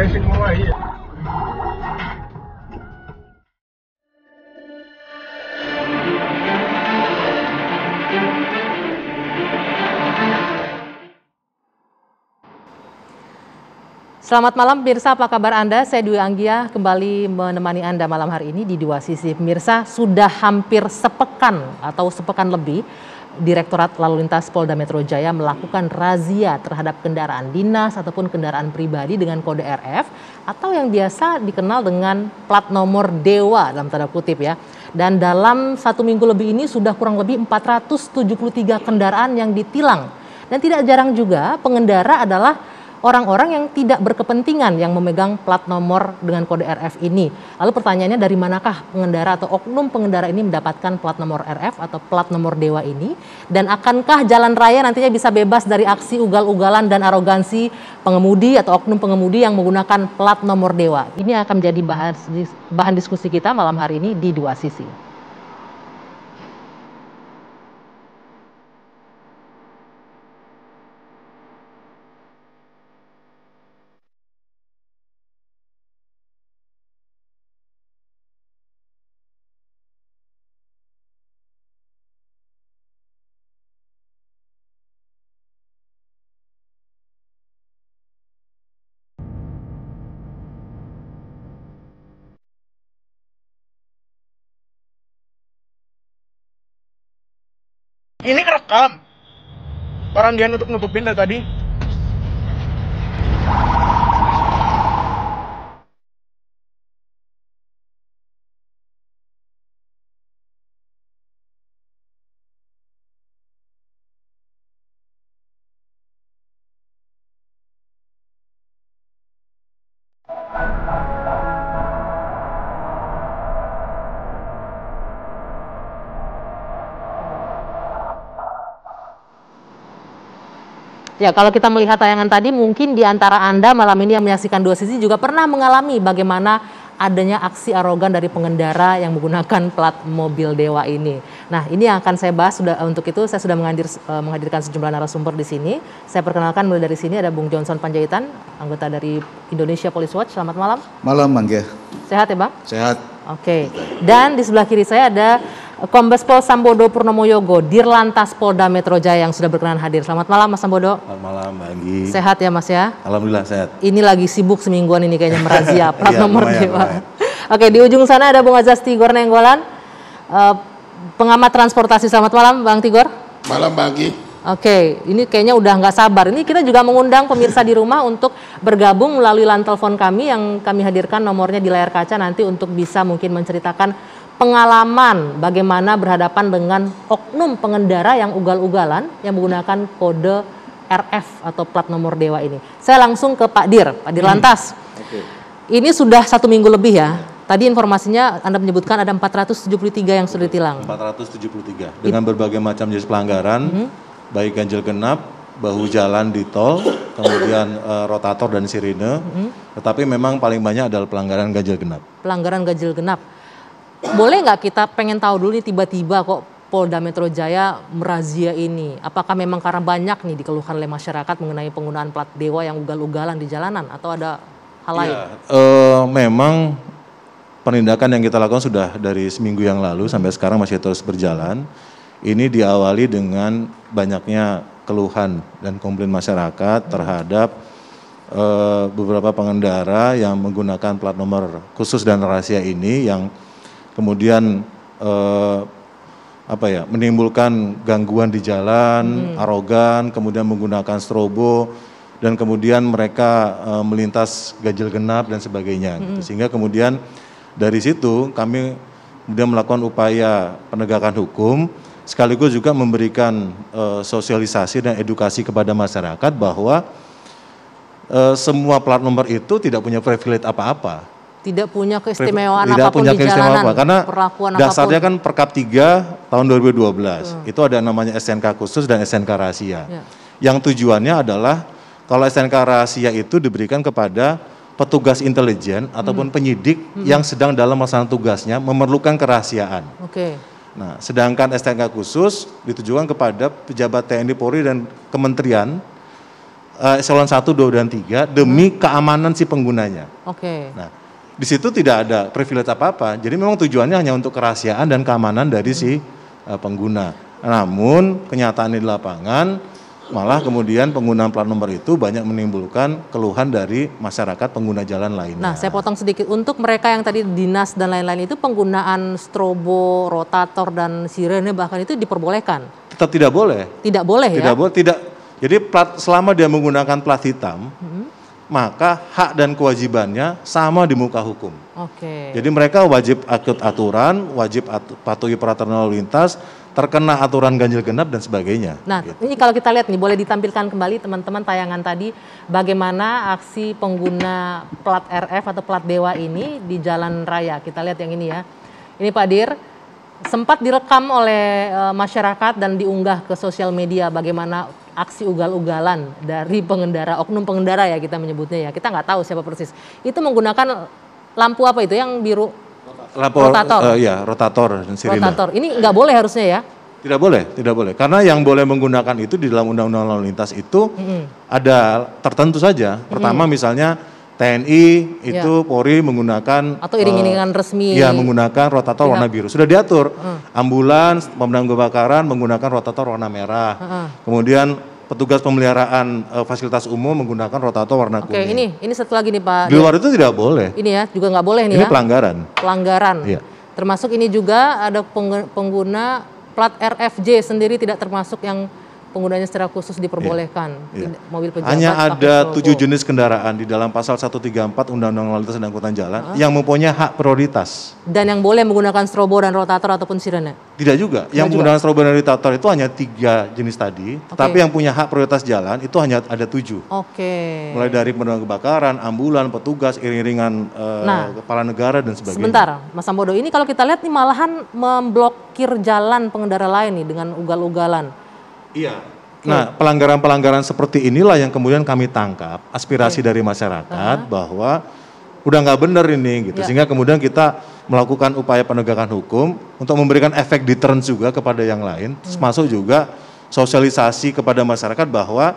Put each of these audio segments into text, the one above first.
Selamat malam pemirsa, apa kabar Anda? Saya Dwi Anggia kembali menemani Anda malam hari ini di Dua Sisi. Pemirsa, sudah hampir sepekan atau sepekan lebih Direktorat Lalu Lintas Polda Metro Jaya melakukan razia terhadap kendaraan dinas ataupun kendaraan pribadi dengan kode RF atau yang biasa dikenal dengan plat nomor dewa dalam tanda kutip ya. Dan dalam 1 minggu lebih ini sudah kurang lebih 473 kendaraan yang ditilang. Dan tidak jarang juga pengendara adalah orang-orang yang tidak berkepentingan yang memegang plat nomor dengan kode RF ini. Lalu pertanyaannya, dari manakah pengendara atau oknum pengendara ini mendapatkan plat nomor RF atau plat nomor dewa ini? Dan akankah jalan raya nantinya bisa bebas dari aksi ugal-ugalan dan arogansi pengemudi atau oknum pengemudi yang menggunakan plat nomor dewa? Ini akan menjadi bahan diskusi kita malam hari ini di Dua Sisi. Ini kerekam. Orang dia nutupin dari tadi. Ya, kalau kita melihat tayangan tadi, mungkin di antara Anda malam ini yang menyaksikan Dua Sisi juga pernah mengalami bagaimana adanya aksi arogan dari pengendara yang menggunakan plat mobil dewa ini. Nah, ini yang akan saya bahas. Untuk itu saya sudah menghadirkan sejumlah narasumber di sini. Saya perkenalkan mulai dari sini ada Bung Johnson Panjaitan, anggota dari Indonesia Police Watch. Selamat malam. Malam, Anggia. Sehat ya, Bang? Sehat. Oke. Dan di sebelah kiri saya ada Kombes Pol Sambodo Purnomo Yogo, Dirlantas Polda Metro Jaya yang sudah berkenan hadir. Selamat malam Mas Sambodo. Selamat malam Mbak Anggi. Sehat ya Mas ya? Alhamdulillah sehat. Ini lagi sibuk semingguan ini kayaknya merazia plat nomor dewa. lumayan. Oke, di ujung sana ada Bung Azaz Tigor Nenggolan, pengamat transportasi. Selamat malam Bang Tigor. Malam Mbak Anggi. Oke, ini kayaknya udah nggak sabar. Ini kita juga mengundang pemirsa di rumah untuk bergabung melalui line telepon kami yang kami hadirkan nomornya di layar kaca nanti untuk bisa mungkin menceritakan pengalaman bagaimana berhadapan dengan oknum pengendara yang ugal-ugalan yang menggunakan kode RF atau plat nomor dewa ini. Saya langsung ke Pak Dir Lantas. Ini sudah 1 minggu lebih ya. Tadi informasinya Anda menyebutkan ada 473 yang sudah ditilang. 473 dengan berbagai macam jenis pelanggaran, baik ganjil genap, bahu jalan di tol, kemudian rotator dan sirine. Tetapi memang paling banyak adalah pelanggaran ganjil genap. Pelanggaran ganjil genap. Boleh nggak kita pengen tahu dulu nih, tiba-tiba kok Polda Metro Jaya merazia ini? Apakah memang karena banyak nih dikeluhkan oleh masyarakat mengenai penggunaan plat dewa yang ugal-ugalan di jalanan atau ada hal lain? Memang penindakan yang kita lakukan sudah dari seminggu yang lalu sampai sekarang masih terus berjalan. Ini diawali dengan banyaknya keluhan dan komplain masyarakat terhadap beberapa pengendara yang menggunakan plat nomor khusus dan rahasia ini yang kemudian menimbulkan gangguan di jalan, arogan, kemudian menggunakan strobo, dan kemudian mereka melintas ganjil genap dan sebagainya. Gitu. Sehingga kemudian dari situ kami kemudian melakukan upaya penegakan hukum, sekaligus juga memberikan sosialisasi dan edukasi kepada masyarakat bahwa semua plat nomor itu tidak punya privilege apa-apa. Tidak punya keistimewaan tidak apapun punya di jalanan, karena dasarnya apapun. kan Perkap 3 tahun 2012, itu ada namanya SNK khusus dan SNK rahasia. Yang tujuannya adalah kalau SNK rahasia itu diberikan kepada petugas intelijen ataupun penyidik yang sedang dalam melaksanakan tugasnya memerlukan kerahasiaan. Nah, sedangkan SNK khusus ditujukan kepada pejabat TNI Polri dan kementerian eselon 1, 2, dan 3 demi keamanan si penggunanya. Oke. Nah, di situ tidak ada privilege apa-apa. Jadi memang tujuannya hanya untuk kerahasiaan dan keamanan dari si pengguna. Namun kenyataan di lapangan malah kemudian penggunaan plat nomor itu banyak menimbulkan keluhan dari masyarakat pengguna jalan lainnya. Nah, saya potong sedikit. Untuk mereka yang tadi dinas dan lain-lain itu penggunaan strobo, rotator, dan sirene bahkan itu diperbolehkan? Tetap tidak boleh. Tidak boleh ya? Tidak boleh, tidak. Jadi selama dia menggunakan plat hitam, maka hak dan kewajibannya sama di muka hukum. Oke. Jadi mereka wajib ikut aturan, wajib patuhi peraturan lalu lintas, terkena aturan ganjil genap dan sebagainya. Nah, ini kalau kita lihat nih, boleh ditampilkan kembali teman-teman tayangan tadi bagaimana aksi pengguna plat RF atau plat dewa ini di jalan raya. Kita lihat yang ini ya. Ini Pak Dir, sempat direkam oleh masyarakat dan diunggah ke sosial media bagaimana aksi ugal-ugalan dari pengendara, oknum pengendara ya kita menyebutnya ya. Kita nggak tahu siapa persis. Itu menggunakan lampu apa itu yang biru? Rotator. Ya, rotator dan sirine. Rotator. Ini nggak boleh harusnya ya? Tidak boleh, tidak boleh. Karena yang boleh menggunakan itu di dalam Undang-Undang Lalu Lintas itu ada tertentu saja. Pertama misalnya TNI itu Polri menggunakan atau iring-iringan resmi. Ya, menggunakan rotator warna biru. Sudah diatur. Ambulans, pemadam kebakaran menggunakan rotator warna merah. Kemudian petugas pemeliharaan fasilitas umum menggunakan rotator warna kuning. Oke, ini satu lagi nih Pak. Di luar itu tidak boleh. Ini ya, juga nggak boleh nih ini ya. Pelanggaran. Pelanggaran. Iya. Termasuk ini juga ada pengguna plat RFJ sendiri tidak termasuk yang penggunanya secara khusus diperbolehkan. Iya. Mobil pejabat. Hanya ada pakai 7 jenis kendaraan di dalam pasal 134 Undang-Undang Lalu Lintas dan Angkutan Jalan yang mempunyai hak prioritas. Dan yang boleh menggunakan strobo dan rotator ataupun sirene? Tidak juga. Yang menggunakan strobo dan rotator itu hanya 3 jenis tadi. Tapi yang punya hak prioritas jalan itu hanya ada 7. Oke. Mulai dari pemadam kebakaran, ambulan, petugas, iring-iringan kepala negara dan sebagainya. Sebentar, Mas Sambodo. Ini kalau kita lihat nih malahan memblokir jalan pengendara lain nih dengan ugal-ugalan. Iya. Nah, pelanggaran-pelanggaran seperti inilah yang kemudian kami tangkap aspirasi dari masyarakat bahwa udah nggak benar ini gitu. Sehingga kemudian kita melakukan upaya penegakan hukum untuk memberikan efek deterrence juga kepada yang lain, termasuk juga sosialisasi kepada masyarakat bahwa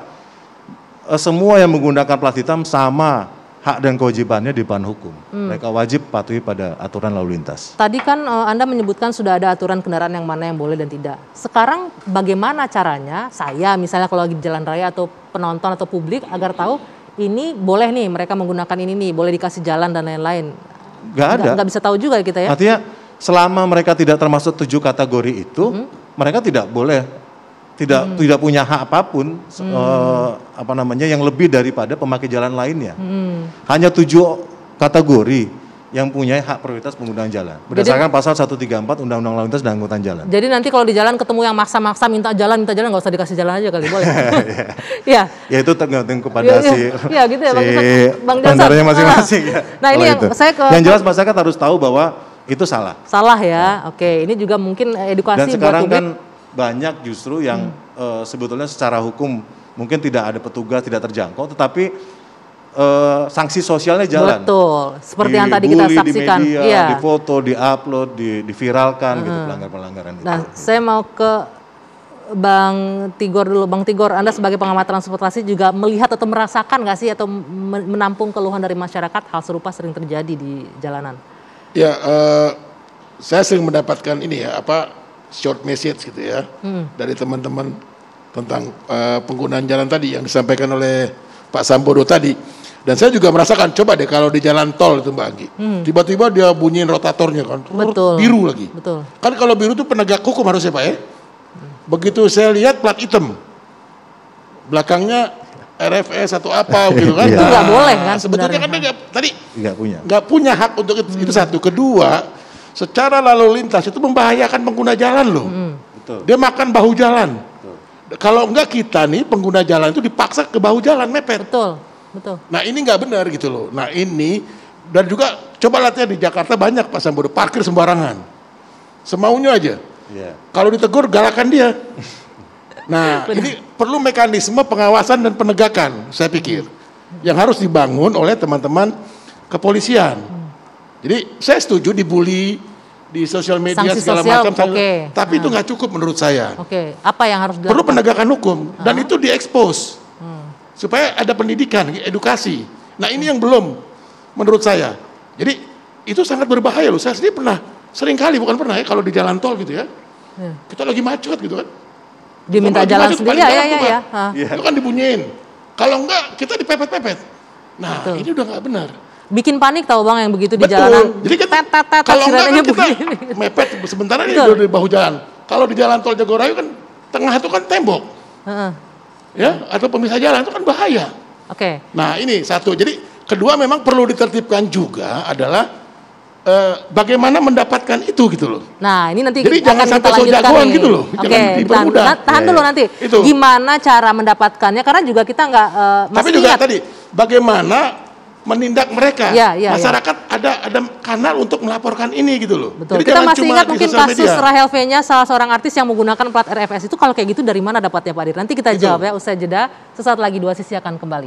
semua yang menggunakan plat hitam sama hak dan kewajibannya di depan hukum. Mereka wajib patuhi pada aturan lalu lintas. Tadi kan Anda menyebutkan sudah ada aturan kendaraan yang mana yang boleh dan tidak. Sekarang bagaimana caranya saya misalnya kalau lagi di jalan raya atau penonton atau publik agar tahu ini boleh nih mereka menggunakan ini nih, boleh dikasih jalan dan lain-lain. Nggak ada. Nggak bisa tahu juga kita ya. Artinya selama mereka tidak termasuk 7 kategori itu, mereka tidak boleh tidak punya hak apapun yang lebih daripada pemakai jalan lainnya. Hanya 7 kategori yang punya hak prioritas penggunaan jalan berdasarkan pasal 134 Undang-Undang Lalu Lintas dan Angkutan Jalan. Jadi nanti kalau di jalan ketemu yang maksa-maksa minta jalan nggak usah dikasih jalan aja kali, boleh. Iya. Ya itu tergantung kepada si gitu ya, Bang pengendaranya masing-masing ya. Nah, ini yang saya yang jelas masyarakat harus tahu bahwa itu salah. Salah ya. Oke, ini juga mungkin edukasi dan sekarang buat publik. Kan banyak justru yang sebetulnya secara hukum mungkin tidak ada petugas, tidak terjangkau, tetapi sanksi sosialnya jalan. Betul, seperti yang tadi kita saksikan. Di media, di foto, di upload, diviralkan gitu pelanggaran-pelanggaran itu. Nah, saya mau ke Bang Tigor dulu. Bang Tigor, Anda sebagai pengamat transportasi juga melihat atau merasakan nggak sih atau menampung keluhan dari masyarakat hal serupa sering terjadi di jalanan? Ya, saya sering mendapatkan ini ya, short message gitu ya dari teman-teman tentang penggunaan jalan tadi yang disampaikan oleh Pak Sambodo tadi. Dan saya juga merasakan, coba deh kalau di jalan tol itu Mbak Anggi, tiba-tiba dia bunyiin rotatornya kan, biru lagi. Betul. Kan kalau biru itu penegak hukum harusnya Pak ya. Begitu saya lihat plat hitam, belakangnya RFS atau apa gitu kan. Itu nggak boleh kan sebetulnya kan dia tadi nggak punya hak untuk itu satu. Kedua, secara lalu lintas itu membahayakan pengguna jalan loh. Betul. Dia makan bahu jalan. Kalau enggak kita nih pengguna jalan itu dipaksa ke bahu jalan mepet. Betul. Nah ini nggak benar gitu loh. Nah ini dan juga coba latihan di Jakarta banyak Pak Sambodo parkir sembarangan, semaunya aja. Kalau ditegur galakan dia. Nah ini perlu mekanisme pengawasan dan penegakan saya pikir yang harus dibangun oleh teman-teman kepolisian. Jadi saya setuju dibully di sosial media sanksi segala sosial, macam, tapi itu nggak cukup menurut saya. Apa yang harus dilakukan? Perlu penegakan hukum dan itu diekspos. supaya ada pendidikan, edukasi. Nah ini yang belum menurut saya. Jadi itu sangat berbahaya loh. Saya sendiri sering kali, bukan pernah ya, kalau di jalan tol gitu ya, kita lagi macet gitu kan. Diminta jalan sendiri, ya. Itu kan dibunyiin. Kalau enggak, kita dipepet-pepet. Nah, ini udah nggak benar. Bikin panik tahu Bang yang begitu di jalanan. Jadi kan, kalau enggak kan kita mepet sementara ini di bahu jalan. Kalau di jalan tol Jagorayu kan tengah itu kan tembok. Ya, atau pemisah jalan itu kan bahaya. Oke. Nah, ini satu. Jadi kedua memang perlu ditertibkan juga adalah bagaimana mendapatkan itu gitu loh. Nah ini nanti jadi jangan sampai so jagoan gitu loh. Oke, tahan dulu nanti. Itu. Gimana cara mendapatkannya? Karena juga kita nggak tapi juga tadi bagaimana menindak mereka. Masyarakat ada kanal untuk melaporkan ini gitu loh. Betul. Jadi kita masih ingat mungkin kasus Rahel V-nya, salah seorang artis yang menggunakan plat RFS itu. Kalau kayak gitu dari mana dapatnya Pak Dir? Nanti kita jawab ya usai jeda. Sesaat lagi Dua Sisi akan kembali.